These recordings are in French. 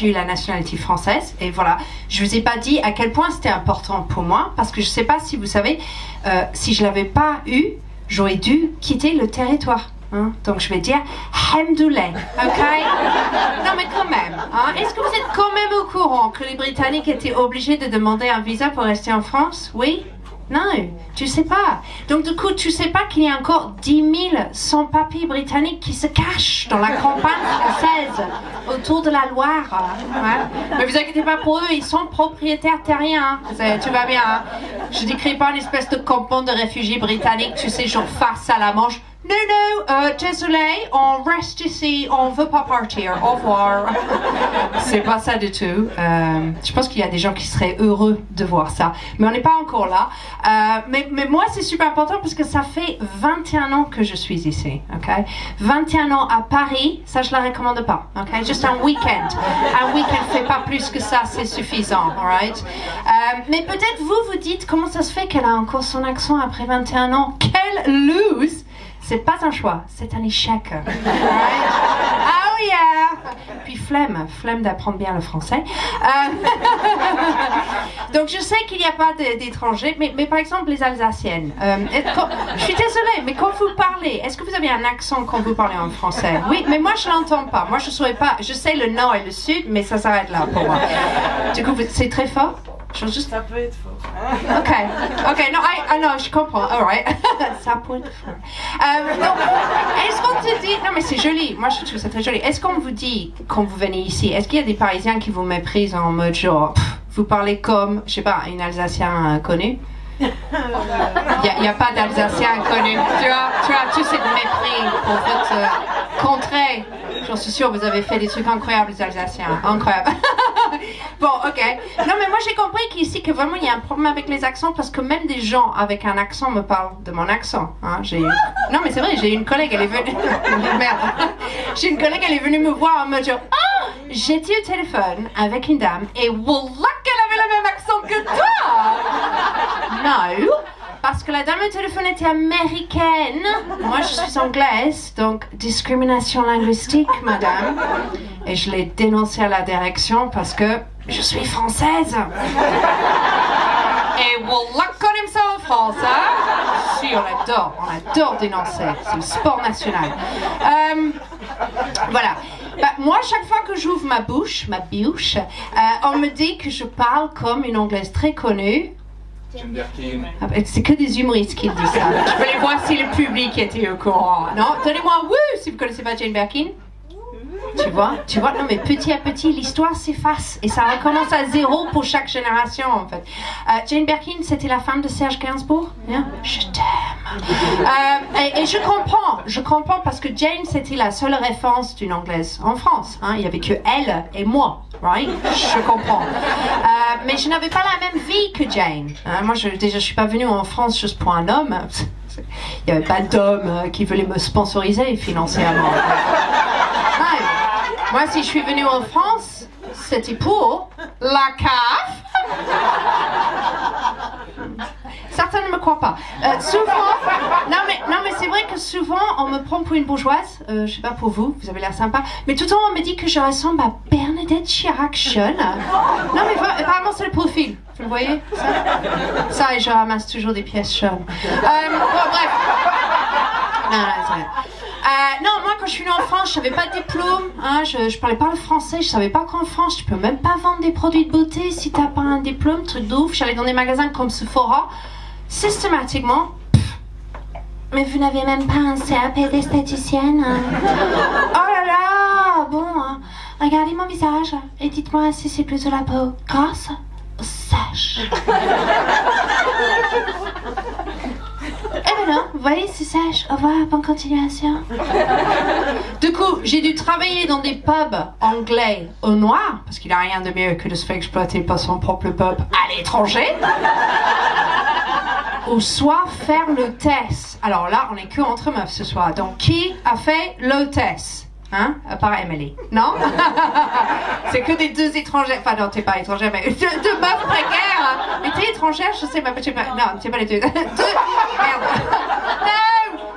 j'ai eu la nationalité française et voilà, je vous ai pas dit à quel point c'était important pour moi parce que je sais pas si vous savez, si je l'avais pas eu, j'aurais dû quitter le territoire. Hein? Donc je vais dire Hamdoullah, ok? Non mais quand même, hein? Est-ce que vous êtes quand même au courant que les Britanniques étaient obligés de demander un visa pour rester en France? Oui? Non, tu sais pas. Donc du coup, tu sais pas qu'il y a encore 10 000 sans-papiers britanniques qui se cachent dans la campagne française, autour de la Loire. Hein? Mais vous inquiétez pas pour eux, ils sont propriétaires terriens. Tu vas bien. Hein? Je décris pas une espèce de campement de réfugiés britanniques, tu sais, genre face à la Manche. Non, désolé, on reste ici, on veut pas partir, au revoir. C'est pas ça du tout. Je pense qu'il y a des gens qui seraient heureux de voir ça, mais on n'est pas encore là. Mais moi, c'est super important parce que ça fait 21 ans que je suis ici, ok? 21 ans à Paris, ça je la recommande pas, ok? Juste un week-end. Un week-end fait pas plus que ça, c'est suffisant, alright? Mais peut-être vous dites comment ça se fait qu'elle a encore son accent après 21 ans. Quelle lose! C'est pas un choix, c'est un échec. Oh yeah! Puis flemme d'apprendre bien le français. Donc je sais qu'il n'y a pas d'étrangers, mais par exemple les Alsaciennes. Je suis désolée, mais quand vous parlez, est-ce que vous avez un accent quand vous parlez en français? Oui, mais moi je l'entends pas. Moi je saurais pas. Je sais le nord et le sud, mais ça s'arrête là pour moi. Du coup, c'est très fort. Ça peut être faux. Ok, non, je comprends, alright. Ça peut être faux. Donc, est-ce qu'on te dit... Non, mais c'est joli, moi je trouve ça très joli. Est-ce qu'on vous dit, quand vous venez ici, est-ce qu'il y a des Parisiens qui vous méprisent en mode genre, vous parlez comme, je sais pas, un Alsacien connu? Il n'y a pas d'Alsacien connu. Tu as tous ces mépris pour votre contrée. J'en suis sûre, vous avez fait des trucs incroyables, les Alsaciens. Incroyable. Bon, ok. Non, mais moi j'ai compris qu'ici, que vraiment il y a un problème avec les accents parce que même des gens avec un accent me parlent de mon accent. Hein. Non, mais c'est vrai, j'ai une collègue, elle est venue. Merde. J'ai une collègue, elle est venue me voir en me disant j'étais au téléphone avec une dame et wallah qu'elle avait le même accent que toi! Non! Parce que la dame au téléphone était américaine. Moi, je suis anglaise, donc discrimination linguistique, madame. Et je l'ai dénoncé à la direction parce que je suis française. Et wallah, qu'on aime ça en France, hein? Si, on adore dénoncer. C'est le sport national. Voilà. Moi, chaque fois que j'ouvre ma bouche, on me dit que je parle comme une anglaise très connue. Jane Birkin. C'est que des humoristes qui disent ça. Je voulais voir si le public était au courant. Non, donnez-moi un wouh si vous connaissez pas Jane Birkin. Tu vois, non mais petit à petit l'histoire s'efface et ça recommence à zéro pour chaque génération en fait. Jane Birkin, c'était la femme de Serge Gainsbourg. Hein? Je t'aime. Et je comprends parce que Jane c'était la seule référence d'une anglaise en France. Hein? Il y avait que elle et moi, right? Je comprends. Mais je n'avais pas la même vie que Jane. Hein? Moi, je suis pas venue en France juste pour un homme. Il n'y avait pas d'homme qui voulait me sponsoriser financièrement. Moi, si je suis venue en France, c'était pour la CAF. Certains ne me croient pas. Souvent, non mais c'est vrai que souvent on me prend pour une bourgeoise. Je sais pas pour vous, vous avez l'air sympa. Mais tout le temps on me dit que je ressemble à Bernadette Chirac jeune. Non mais apparemment c'est le profil. Vous le voyez ça et je ramasse toujours des pièces jaunes. Bon bref. Non, c'est vrai. Non, moi quand je suis venue en France, je savais pas de diplôme, hein, je parlais pas le français, je savais pas qu'en France tu peux même pas vendre des produits de beauté si t'as pas un diplôme, truc de ouf. J'allais dans des magasins comme Sephora, systématiquement. Mais vous n'avez même pas un CAP d'esthéticienne hein. Oh là là, bon, hein. Regardez mon visage et dites-moi si c'est plutôt la peau grasse ou sèche. Eh ben non, vous voyez, c'est sèche. Au revoir, bonne continuation. Du coup, j'ai dû travailler dans des pubs anglais au noir, parce qu'il n'y a rien de mieux que de se faire exploiter par son propre pub à l'étranger. Ou soit faire l'hôtesse. Alors là, on est que entre meufs ce soir. Donc, qui a fait l'hôtesse? Hein? À part Emily. Non? C'est que des deux étrangères. Enfin, non, t'es pas étrangère, mais deux meufs précaires. Mais t'es étrangère, je sais pas. Non, c'est pas les deux. Merde.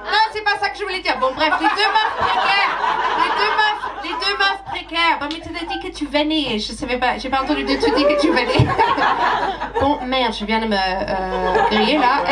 Non, c'est pas ça que je voulais dire. Bon, bref, les deux meufs précaires. Les deux meufs Les deux meufs précaires. Bon, mais tu as dit que tu venais. Je savais pas. J'ai pas entendu de tu dis que tu venais. Bon, merde, je viens de me griller là.